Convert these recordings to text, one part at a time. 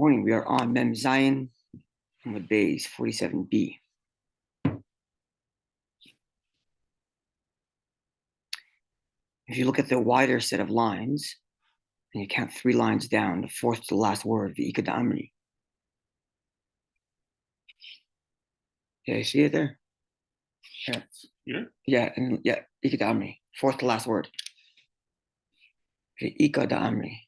Morning, we are on Mem Zion on the base 47b. If you look at the wider set of lines and you count 3 lines down, the fourth to the last word, the Ika Amri. Yeah, you see it there? Yeah, Ika Amri, fourth to last word. The Ika Amri.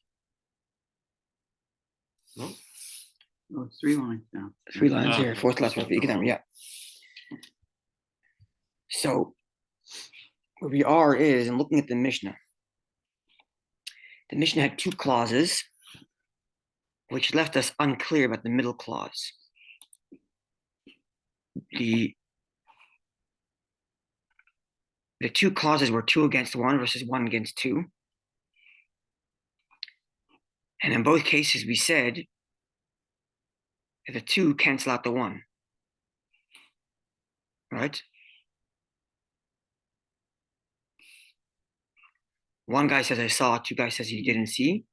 Oh, it's 3 lines down. 3 lines here, fourth to last word, the Ika Amri, yeah. So where we are is, I'm looking at the Mishnah. The Mishnah had 2 clauses, which left us unclear about the middle clause. The 2 clauses were 2 against 1 versus 1 against 2. And in both cases, we said that the 2 cancel out the 1. Right? One guy says, I saw. 2 guys says, you didn't see.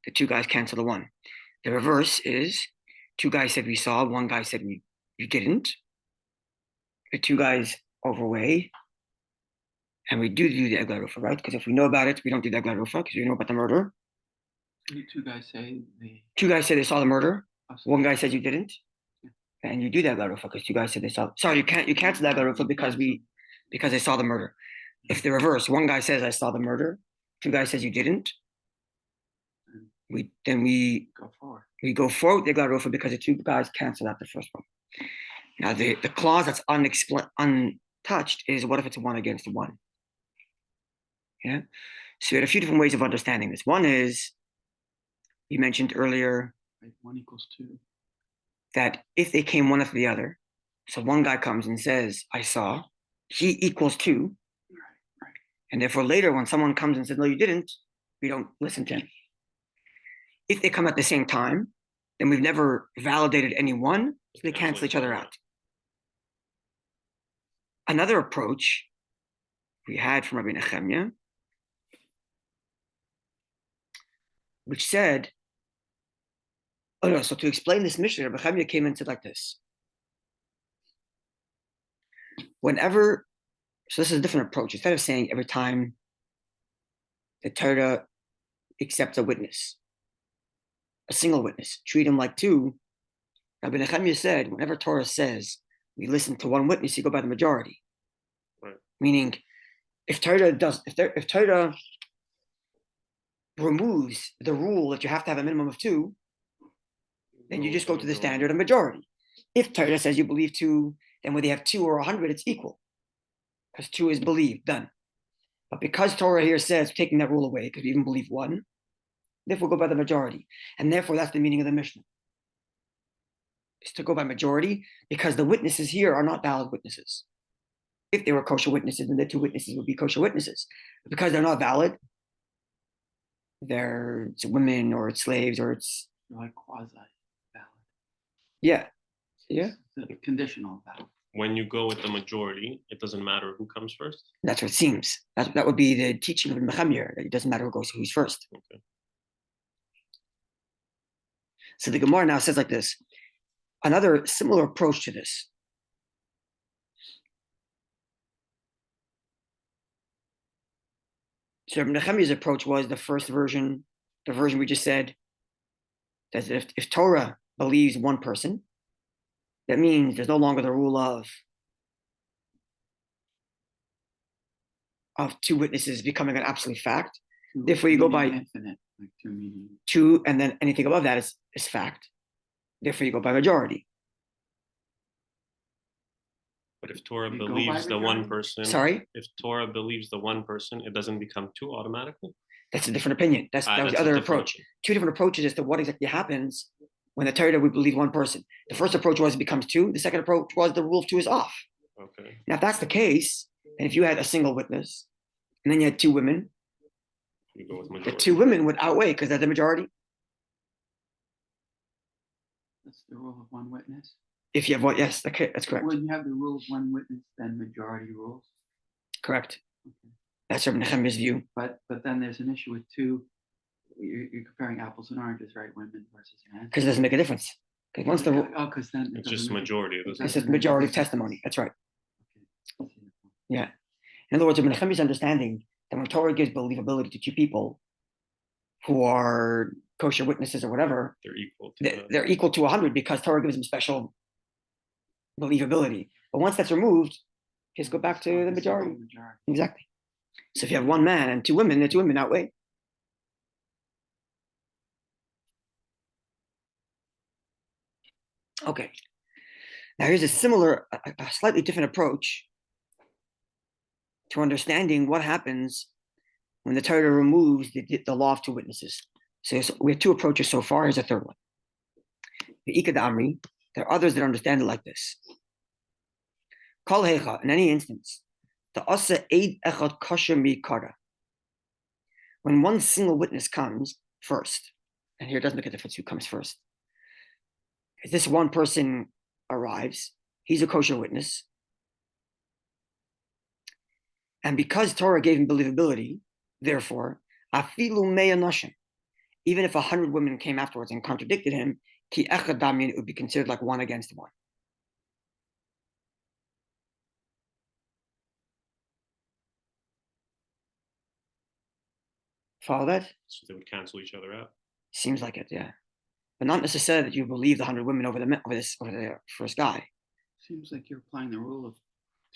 The 2 guys cancel the 1. The reverse is 2 guys said we saw. 1 guy said you didn't. The 2 guys overweigh. And we do the Egla Rufa, right? Because if we know about it, we don't do the Egla Rufa because we know about the murder. The 2 guys say 2 guys said they saw the murder. 1 guy said you didn't. And you do the Egla Rufa because 2 guys said they saw. Sorry, you cancel the Egla Rufa because they saw the murder. If the reverse, 1 guy says I saw the murder, 2 guys says you didn't. We go forward. We go forward with the Egla Rufa because the 2 guys cancel out the first one. Now the clause that's untouched is what if it's 1 against 1? Yeah. So we had a few different ways of understanding this. One is, you mentioned earlier, 1 equals 2. That if they came one after the other, so 1 guy comes and says, I saw, he equals 2. Right. And therefore later when someone comes and says, no, you didn't, we don't listen to him. If they come at the same time, then we've never validated any one, so they cancel each other out. Another approach we had from Rabbi Nechemia, which said, so to explain this Mishnah, Rabbi Nechemia came and said like this. So this is a different approach. Instead of saying every time the Torah accepts a witness, a single witness, treat him like 2, Rabbi Nechemia said, whenever Torah says we listen to 1 witness, you go by the majority. Right. Meaning, if Torah removes the rule that you have to have a minimum of 2, then you just go to the standard of majority. If Torah says you believe 2, then whether you have 2 or 100, it's equal. Because 2 is believed, done. But because Torah here says taking that rule away, because we even believe 1, therefore go by the majority. And therefore that's the meaning of the Mishnah. Is to go by majority, because the witnesses here are not valid witnesses. If they were kosher witnesses, then the 2 witnesses would be kosher witnesses. But because they're not valid, it's women or it's slaves or it's like quasi-valid. Yeah. It's a conditional valid. When you go with the majority, it doesn't matter who comes first? That's what it seems. That would be the teaching of the Mechamir, that it doesn't matter who's first. Okay. So the Gemara now says like this. Another similar approach to this. So Nechemiah's approach was the first version, the version we just said, that if Torah believes 1 person, that means there's no longer the rule of 2 witnesses becoming an absolute fact. Therefore, you go by infinite, like 2 meaning 2, and then anything above that is fact. Therefore, you go by majority. But if Torah believes the 1 person, sorry, if Torah believes the 1 person, it doesn't become 2 automatically? That's a different opinion. That was the other approach. 2 different approaches as to what exactly happens when the Torah we believe 1 person. The first approach was it becomes 2. The second approach was the rule of 2 is off. Okay. Now, if that's the case, and if you had a single witness, and then you had 2 women, You go with majority. the 2 women would outweigh because they're the majority. That's the rule of 1 witness. If you have what? Yes, okay, that's correct. When you have the rule of 1 witness, then majority rules. Correct. Okay. That's Rabbi Nechemiah's view. But then there's an issue with 2 You're comparing apples and oranges, right? Women versus men. Because it doesn't make a difference. Because once the because then It's just majority. It it's doesn't- just majority of testimony. That's right. Okay. Yeah. In other words, Ibn Chemi's understanding that when Torah gives believability to two people who are kosher witnesses or whatever, they're equal. To they're equal to 100 because Torah gives them special believability. But once that's removed, just go back to the majority. Exactly. So if you have one man and two women, the two women outweigh. Okay. Now here's a similar, a slightly different approach to understanding what happens when the Torah removes the law of two witnesses. So we have two approaches so far. Here's a third one. The Ikad Amri, there are others that understand it like this. Kol Hecha, in any instance, the Asa Eid Echad Kosher Mikara. When one single witness comes first, and here it doesn't make a difference who comes first. If this one person arrives, he's a kosher witness. And because Torah gave him believability, therefore, afilu meya nashim, even if 100 women came afterwards and contradicted him, ki echad damin, it would be considered like one against one. Follow that? So they would cancel each other out. Seems like it, yeah. But not necessarily that you believe the 100 women over the first guy. Seems like you're applying the rule of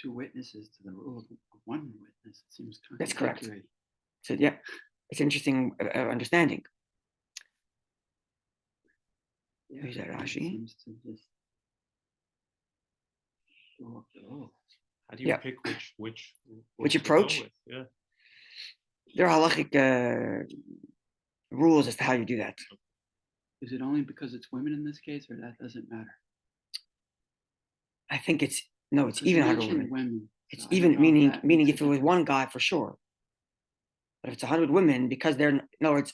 two witnesses to the rule of one witness. It seems That's correct. contradictory. So yeah, it's an interesting understanding. Yeah, Who's that, it Rashi? seems to just go off the roll. How do you Yeah. pick which Which to go approach? with? Yeah. There are halachic rules as to how you do that. Is it only because it's women in this case, or that doesn't matter? I think it's Because even you 100 mentioned women. It's so I don't even know if meaning that meaning makes if a it was difference. one guy for sure. But if it's 100 women, because they're in other words,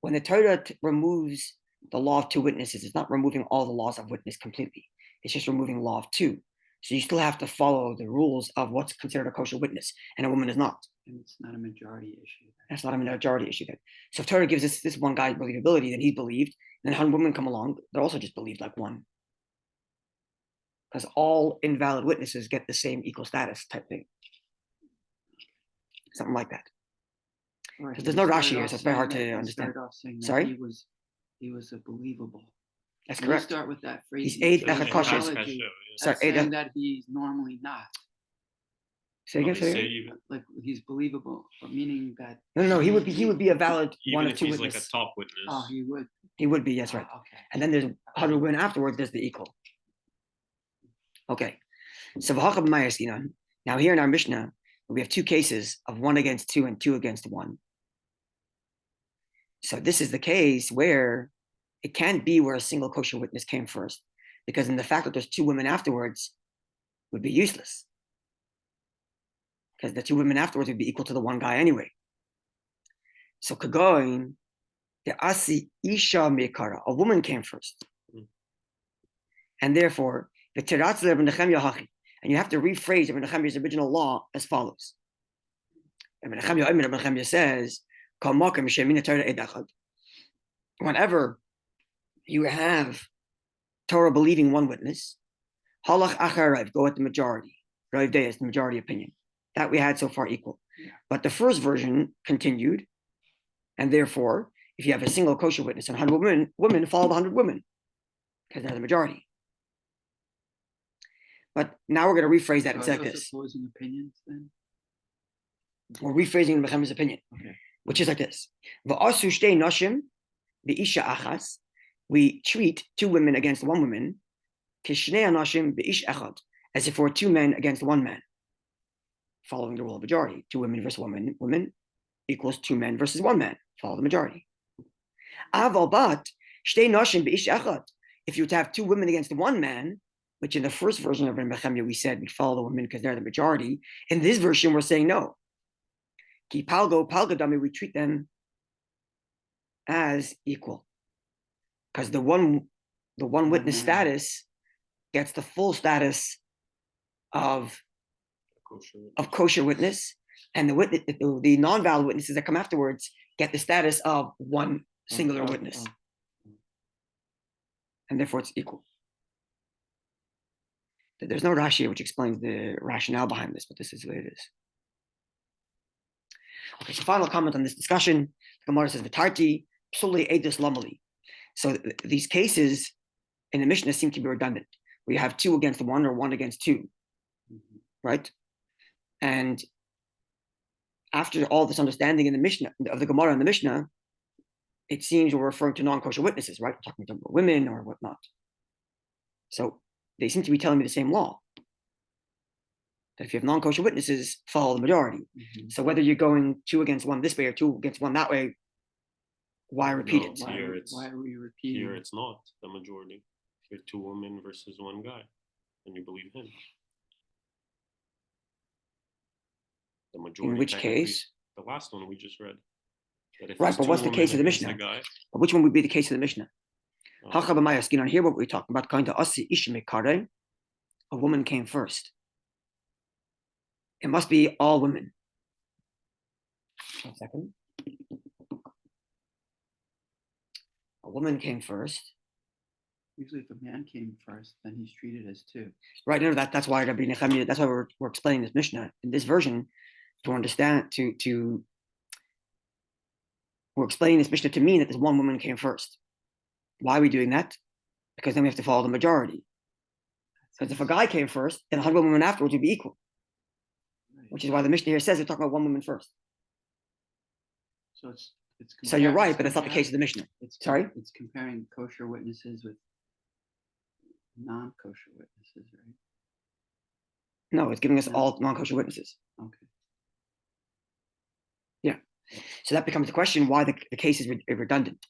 when the Torah removes the law of two witnesses, it's not removing all the laws of witness completely. It's just removing law of two. So you still have to follow the rules of what's considered a kosher witness, and a woman is not. And it's not a majority issue. That's not a majority issue. Then, so if Torah gives this one guy believability, then he's believed. And then 100 women come along, they're also just believed like one, because all invalid witnesses get the same equal status type thing, something like that. Right, There's you no started Rashi here, off so it's very hard saying to that- understand. You started off saying that Sorry? he was a believable. That's When you correct. start with that phrase, He's Eid you Echad say Kosher. analogy, Sorry, that's Eid saying Echad- that he's normally not. Say again. They Say say again. even Like he's believable, but meaning that No, he would be a valid one even of if two he's witnesses. like a top witness. oh he would. He would be. That's right. Okay. And then there's 100 women afterwards. There's the equal. Okay. So now here in our Mishnah, we have two cases of 1 against 2 and 2 against 1. So this is the case where it can't be where a single kosher witness came first, because in the fact that there's 2 women afterwards would be useless, because the 2 women afterwards would be equal to the one guy anyway. So kagoin, the asi isha mekara, a woman came first, and therefore the tiratz Ibn Nechemia hachi, and you have to rephrase Ibn Nechemia's original law as follows. Ibn Nechemia says, whenever you have Torah believing one witness, halach acharav, go with the majority. Rav Day is the majority opinion. That we had so far equal. Yeah. But the first version continued, and therefore, if you have a single kosher witness and 100 women follow the 100 women, because they're the majority. But now we're going to rephrase that and So say are those this. opposing opinions then? We're rephrasing Nechemia's opinion, Okay. which is like this. V'asu shtei nashim be'isha achas. We treat 2 women against 1 woman, kishnei anashim be'ish echad, as if we're 2 men against 1 man, following the rule of majority. 2 women versus 1 woman equals 2 men versus 1 man. Follow the majority. Aval bat shtei nashim be'ish echad. If you were to have 2 women against 1 man, which in the first version of Nechemia we said we follow the women because they're the majority. In this version, we're saying no. Ki palgo palgadami, we treat them as equal, because the one witness status gets the full status of kosher witness, and the non-valid witnesses that come afterwards get the status of one singular witness. And therefore it's equal. There's no Rashi here which explains the rationale behind this, but this is the way it is. Okay, so final comment on this discussion. The Gemara says, V'tarti, psuli edus lamali. So these cases in the Mishnah seem to be redundant. We have 2 against 1 or 1 against 2, right? And after all this understanding in the Mishnah, of the Gemara and the Mishnah, it seems we're referring to non-kosher witnesses, right? We're talking about women or whatnot. So they seem to be telling me the same law. That if you have non-kosher witnesses, follow the majority. So whether you're going 2 against 1 this way or 2 against 1 that way, why repeat it? Why are we repeating? Here it's not the majority. You're 2 women versus 1 guy, and you believe him. The majority. In which case? The last one we just read. Right, but what's the case of the Mishnah? But which one would be the case of the Mishnah? On here, what we're talking about, kind of a woman came first. It must be all women. 1 second. A woman came first. Usually, if a man came first, then he's treated as 2. Right. No, that's why Rabbi Nechemia. That's why we're explaining this Mishnah in this version to understand. We're explaining this Mishnah to mean that this one woman came first. Why are we doing that? Because then we have to follow the majority. Because if a guy came first, then 100 women afterwards would be equal. Right. Which is why the Mishnah here says they're talking about 1 woman first. So you're right, but that's not the case of the Mishnah. Sorry? It's comparing kosher witnesses with non-kosher witnesses, right? No, it's giving us all non-kosher witnesses. Okay. Yeah. So that becomes the question why the case is redundant.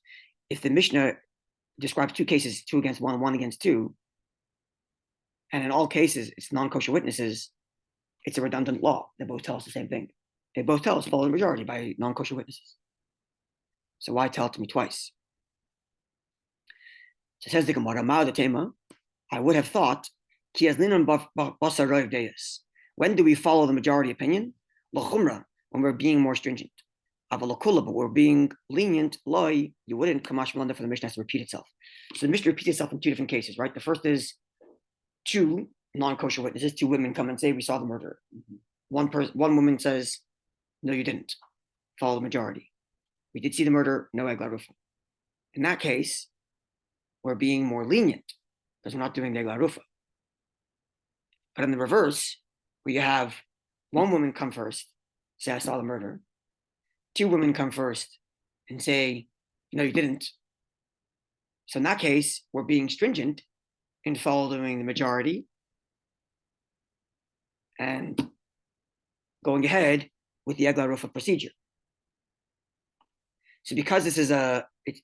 If the Mishnah describes 2 cases, 2 against 1, 1 against 2, and in all cases it's non-kosher witnesses, it's a redundant law. They both tell us the same thing. They both tell us follow the majority by non-kosher witnesses. So why tell it to me twice? So says the Gemara, I would have thought, when do we follow the majority opinion? When we're being more stringent. But we're being lenient, you wouldn't come for the Mishnah has to repeat itself. So the Mishnah repeats itself in 2 different cases, right? The first is 2 non-kosher witnesses, 2 women come and say, we saw the murder. One woman says, no, you didn't. Follow the majority. We did see the murder, no egla rufa. In that case, we're being more lenient because we're not doing the egla rufa. But in the reverse, where you have 1 woman come first, say, I saw the murder. 2 women come first and say, no, you didn't. So in that case, we're being stringent in following the majority and going ahead with the egla rufa procedure. So because this is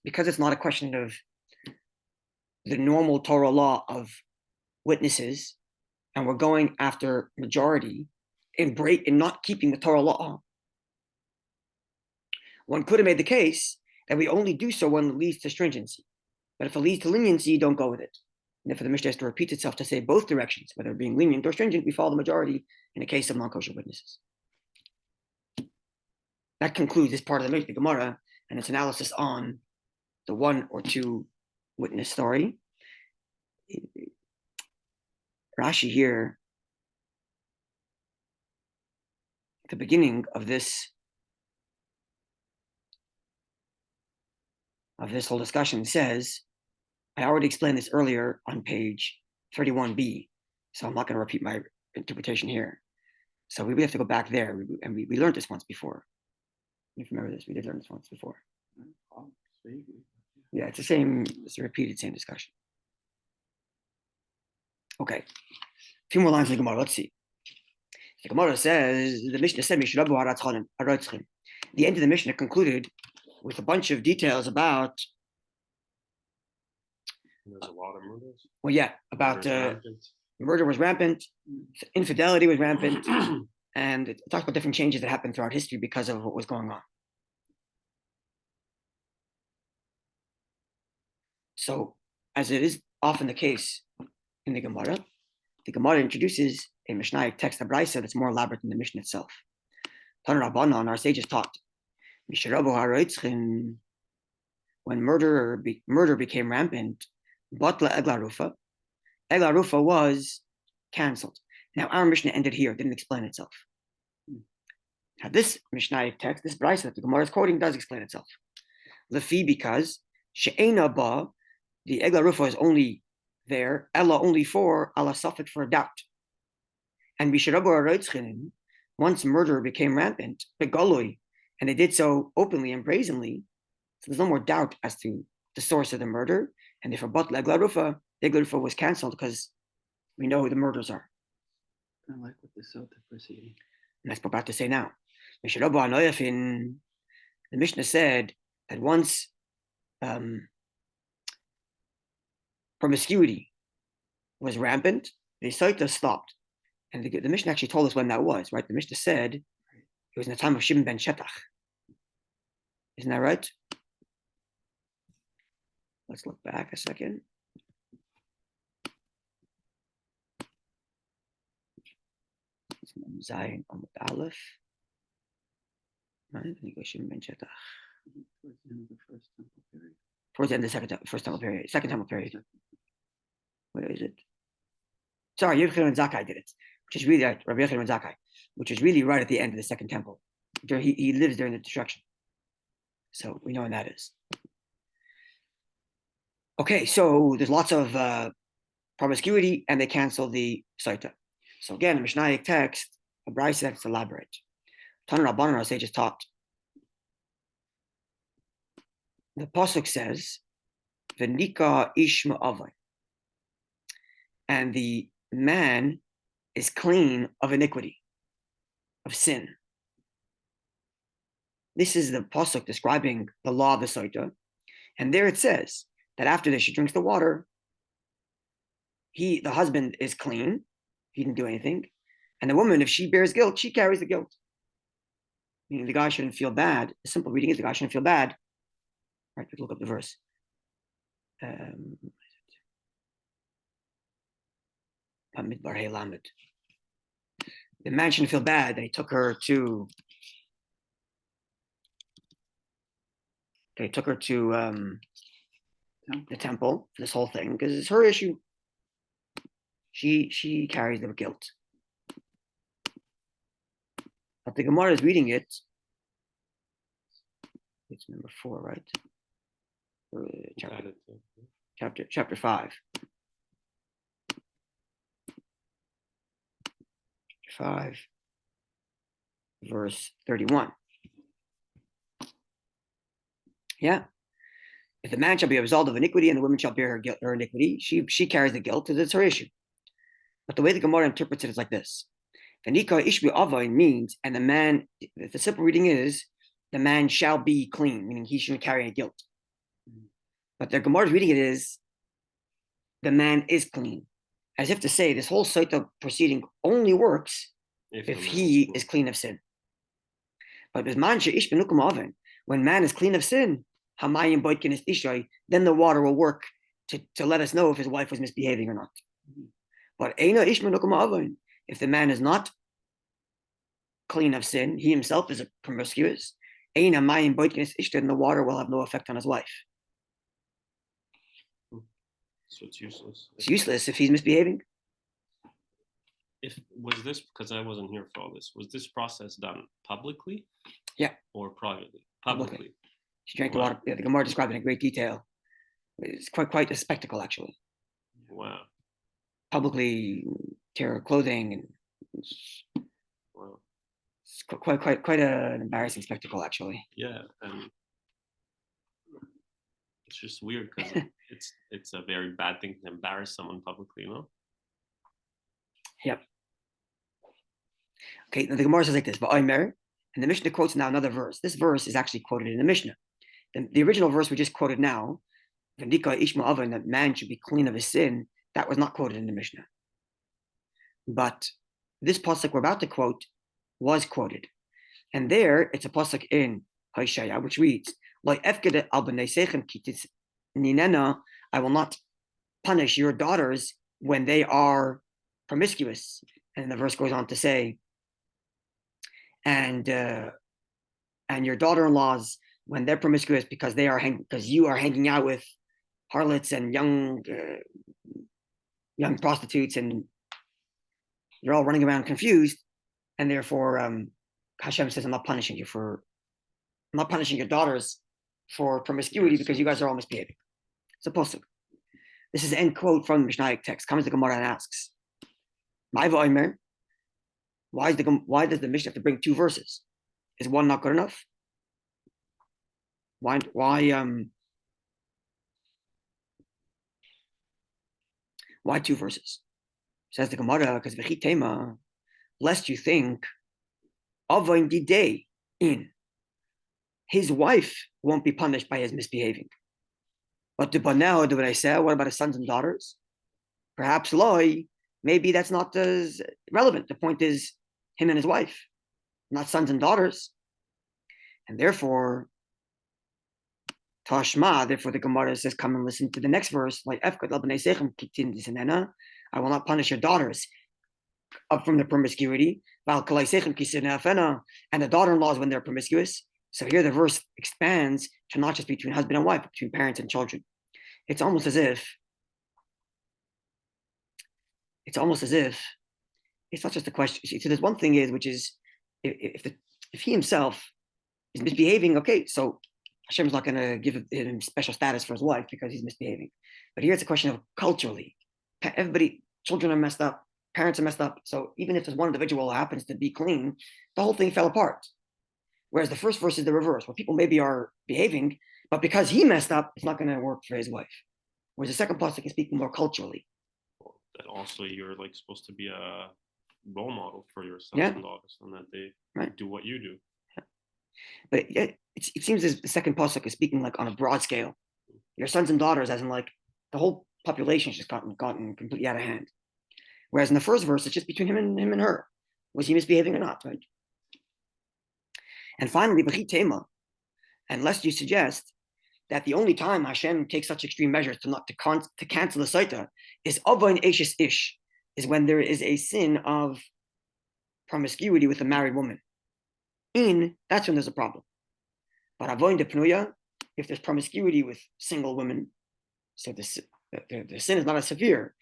because it's not a question of the normal Torah law of witnesses, and we're going after majority in not keeping the Torah law, one could have made the case that we only do so when it leads to stringency. But if it leads to leniency, don't go with it. And if the Mishnah has to repeat itself to say both directions, whether being lenient or stringent, we follow the majority in the case of non-kosher witnesses. That concludes this part of the Mishnah Gemara and its analysis on the 1 or 2 witness story. Rashi here, at the beginning of this whole discussion, says, I already explained this earlier on page 31b, so I'm not going to repeat my interpretation here. So we have to go back there, and we learned this once before. If you remember this, we did learn this once before. Yeah, it's a repeated same discussion. Okay, a few more lines in the Gemara. Let's see. The Gemara says, the Mishnah said, the end of the Mishnah concluded with a bunch of details about. There's a lot of murders. Well, yeah, about murder was rampant, infidelity was rampant, and it talks about different changes that happened throughout history because of what was going on. So, as it is often the case in the Gemara introduces a Mishnaic text, a Brisa, that's more elaborate than the Mishnah itself. Tan Rabbanan, our sages taught, When murder became rampant, Batla Eglarufa. Eglarufa was cancelled. Now our Mishnah ended here, didn't explain itself. Now this Mishnah text, this Brisa that the Gemara is quoting, does explain itself. Lefi, because She'ena Ba, the Eglarufa is only there, Ella only for Allah suffix for doubt. And once murder became rampant, Begoloi, and they did so openly and brazenly, so there's no more doubt as to the source of the murder. And therefore, but the Eglarufa was cancelled because we know who the murders are. Kind of like with the Sotah proceeding. And that's what we're about to say now. The Mishnah said that once promiscuity was rampant, the Sotah stopped. And the Mishnah actually told us when that was, right? The Mishnah said it was in the time of Shimon ben Shetach. Isn't that right? Let's look back a second. Zayin Amud Aleph. Right? I think it was Shimon ben Shetach. Towards the end of the first temple period. Towards the end of the first temple period. Second temple period. Where is it? Sorry, Yochanan and Zakkai did it, which is really right, Rabbi Yochanan and Zakkai, which is really right at the end of the second temple. He lives during the destruction. So we know when that is. Okay, so there's lots of promiscuity, and they cancel the Sotah. So again, the Mishnaic text, a Brisa text elaborate. Tana Rabbanan, our sages taught. The pasuk says, "V'nika ish ma'avai," and the man is clean of iniquity, of sin. This is the pasuk describing the law of the Sotah, and there it says that after this, she drinks the water. The husband is clean; he didn't do anything, and the woman, if she bears guilt, she carries the guilt. Meaning, the guy shouldn't feel bad. The simple reading is the guy shouldn't feel bad. Right? Let's look up the verse. The man shouldn't feel bad that he took her to. They took her to the temple for this whole thing because it's her issue. She carries the guilt. But the Gemara is reading it. It's number 4, right? Chapter 5. 5, verse 31. Yeah. If the man shall be a result of iniquity and the woman shall bear her guilt, her iniquity, she carries the guilt because it's her issue. But the way the Gemara interprets it is like this. V'nika ishbi avain means, and the man, the simple reading is, the man shall be clean, meaning he shouldn't carry any guilt. But the Gemara's reading it is, the man is clean. As if to say, this whole Sotah proceeding only works if he is clean of sin. But when man is clean of sin, then the water will work to let us know if his wife was misbehaving or not. But if the man is not clean of sin, he himself is a promiscuous, then the water will have no effect on his wife. So it's useless. It's useless if he's misbehaving. Was this, because I wasn't here for all this, was this process done publicly? Yeah. Or privately? Publicly. She drank the water. Yeah, the Gemara described it in great detail. It's quite a spectacle, actually. Wow. Publicly tear her clothing, and Wow. it's quite an embarrassing spectacle, actually. Yeah, and it's just weird because it's a very bad thing to embarrass someone publicly, you know? Yep. Okay, now the Gemara says like this, and the Mishnah quotes now another verse. This verse is actually quoted in the Mishnah. The original verse we just quoted now, V'nika ishma avain, that man should be clean of his sin, that was not quoted in the Mishnah. But this pasuk we're about to quote was quoted. And there, it's a pasuk in Hoshea, which reads, I will not punish your daughters when they are promiscuous. And the verse goes on to say, and and your daughter-in-laws, when they're promiscuous because because you are hanging out with harlots and young prostitutes, and you're all running around confused, and therefore Hashem says, I'm not punishing your daughters for promiscuity because you guys are all misbehaving. It's a pasuk. This is the end quote from the Mishnah text. Comes the Gemara and asks, why does the Mishnah have to bring two verses? Is one not good enough? Why two verses? Says the Gemara, because v'chitema, lest you think avoin didei in his wife won't be punished by his misbehaving. But the banel, do what I said, what about his sons and daughters? Perhaps loy, maybe that's not as relevant. The point is him and his wife, not sons and daughters. And therefore, Tashma, therefore the Gemara says, come and listen to the next verse, like I will not punish your daughters up from the promiscuity, and the daughter-in-laws when they're promiscuous. So here the verse expands to not just between husband and wife, but between parents and children. It's almost as if it's not just a question. So there's one thing which is if he himself is misbehaving, okay, so Hashem's not going to give him special status for his wife because he's misbehaving. But here it's a question of culturally. Children are messed up, parents are messed up. So even if there's one individual who happens to be clean, the whole thing fell apart. Whereas the first verse is the reverse, where people maybe are behaving, but because he messed up, it's not going to work for his wife. Whereas the second pasuk is speaking more culturally. That also you're like supposed to be a role model for your sons and daughters, and that they do what you do. Yeah. But it seems as the second pasuk is speaking like on a broad scale. Your sons and daughters, as in like the whole population has just gotten completely out of hand. Whereas in the first verse, it's just between him and her. Was he misbehaving or not? Right. And finally, b'chitema, and lest you suggest that the only time Hashem takes such extreme measures to cancel the Sotah is avoin eshes ish, is when there is a sin of promiscuity with a married woman. That's when there's a problem. But avoin de pnuya, if there's promiscuity with single women, so the sin is not as severe,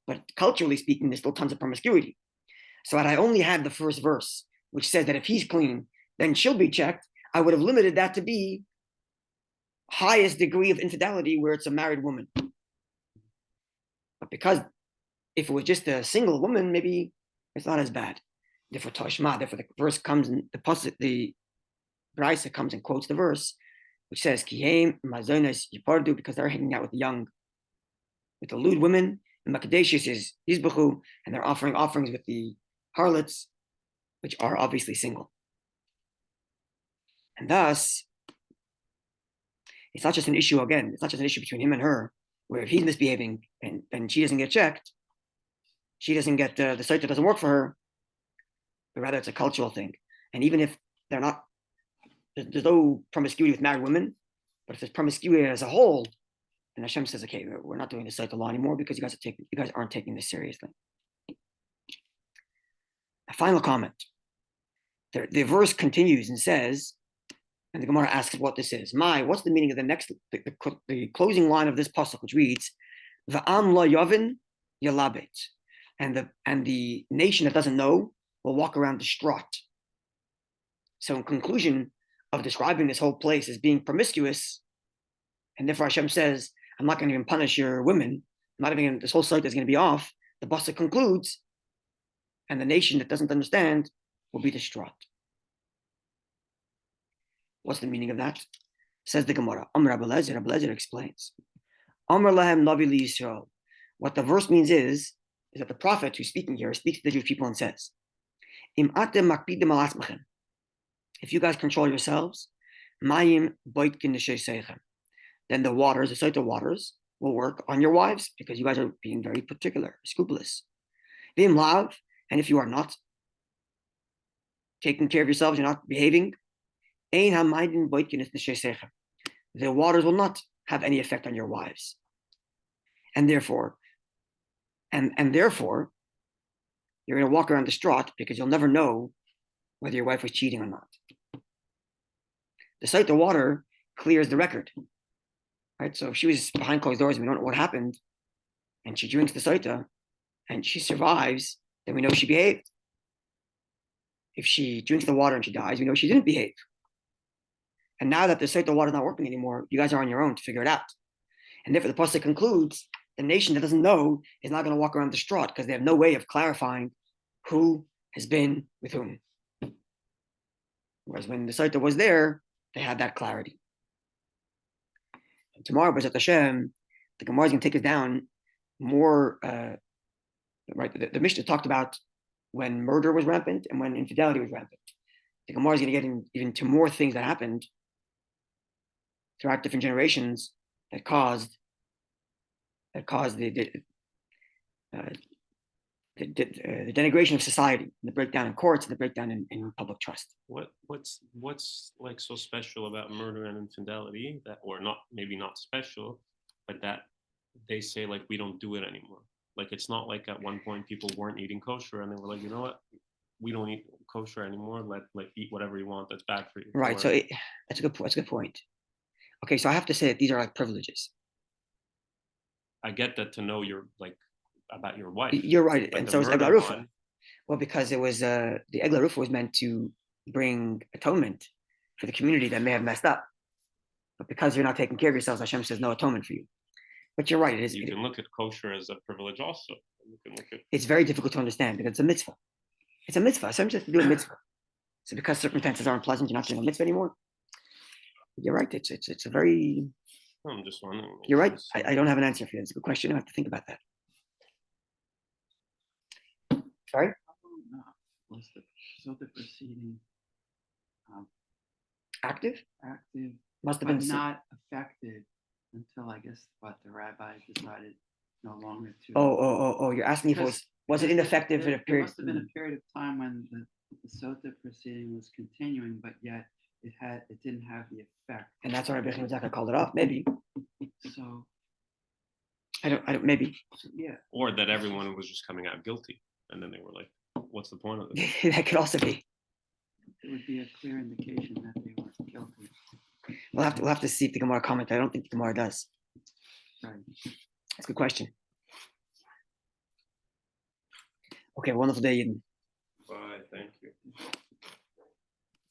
but culturally speaking, there's still tons of promiscuity. So had I only had the first verse, which says that if he's clean, then she'll be checked, I would have limited that to be highest degree of infidelity where it's a married woman. But because if it was just a single woman, maybe it's not as bad. Therefore, Tashma, therefore the verse comes and the Brisa comes and quotes the verse, which says, Kihem mazonas yipardu, because they're hanging out with the lewd women, and Makadeshis is Yizbachu, and they're offering offerings with the harlots, which are obviously single. And thus, it's not just an issue, again, it's not just an issue between him and her, where if he's misbehaving and she doesn't get checked, she doesn't get, the Sotah doesn't work for her, but rather it's a cultural thing. And even if they're not, there's no promiscuity with married women, but if there's promiscuity as a whole, then Hashem says, okay, we're not doing the Sotah law anymore because you guys aren't taking this seriously. A final comment. The verse continues and says, and the Gemara asks what this is. What's the meaning of the closing line of this pasuk, which reads, "Va'am lo yavin yalabet," and the nation that doesn't know will walk around distraught. So, in conclusion of describing this whole place as being promiscuous, and therefore Hashem says, "I'm not going to even punish your women. I'm not even this whole site is going to be off." The pasuk concludes, and the nation that doesn't understand will be distraught. What's the meaning of that? Says the Gemara. Rabbi Lezer explains. Amar lahem Navi li Yisrael. What the verse means is that the prophet who's speaking here speaks to the Jewish people and says, Im atem makpidim al atzmachem. If you guys control yourselves, mayim boitkin nesheisechem. Then the waters, the Sotah waters, will work on your wives because you guys are being very particular, scrupulous. Vim lav, and if you are not taking care of yourselves, you're not behaving, the waters will not have any effect on your wives. And therefore, therefore, you're going to walk around distraught because you'll never know whether your wife was cheating or not. The Sotah water clears the record, right? So if she was behind closed doors and we don't know what happened, and she drinks the Sotah and she survives, then we know she behaved. If she drinks the water and she dies, we know she didn't behave. And now that the Sotah water is not working anymore, you guys are on your own to figure it out. And therefore, the pasuk concludes: the nation that doesn't know is not going to walk around distraught because they have no way of clarifying who has been with whom. Whereas when the Sotah was there, they had that clarity. And tomorrow, B'ezrat Hashem, the Gemara is going to take us down more. Right, the Mishnah talked about when murder was rampant and when infidelity was rampant. The Gemara is going to get even to more things that happened throughout different generations that caused the denigration of society, the breakdown in courts, and the breakdown in public trust. What's like so special about murder and infidelity that, or not, maybe not special, but that they say like we don't do it anymore? Like it's not like at one point people weren't eating kosher and they were like, you know what, we don't eat kosher anymore. Let eat whatever you want. That's bad for you. Right. So that's a good point. Okay, so I have to say that these are like privileges. I get that, to know your like about your wife. You're right, But and the so is murder Egla Rufa. one, Well, because it was the Egla Rufa was meant to bring atonement for the community that may have messed up. But because you're not taking care of yourselves, Hashem says no atonement for you. But you're right. It is. you can look at kosher as a privilege also. You can look at It's very difficult to understand because it's a mitzvah. It's a mitzvah. Hashem says to do a mitzvah. So because circumstances aren't pleasant, you're not doing a mitzvah anymore. You're right. It's a very. I'm just wondering. You're right. I don't have an answer for you. It's a good question. I have to think about that. Sorry? Was the Sotah proceeding Active? active, Must have but been. not effective until I guess what the rabbi decided no longer to. Oh! You're asking if it was it ineffective there, in a period? There must have been a period of time when the Sotah proceeding was continuing, but yet it didn't have the effect. And that's why Rabbi Zaka called it off. Maybe. So I don't. Maybe. yeah. Or that everyone was just coming out guilty, and then they were like, "What's the point of this?" That could also be. It would be a clear indication that they weren't guilty. We'll have to see if the Gemara comment. I don't think the Gemara does. Right. That's a good question. Okay, wonderful day, Eden. Bye. Thank you.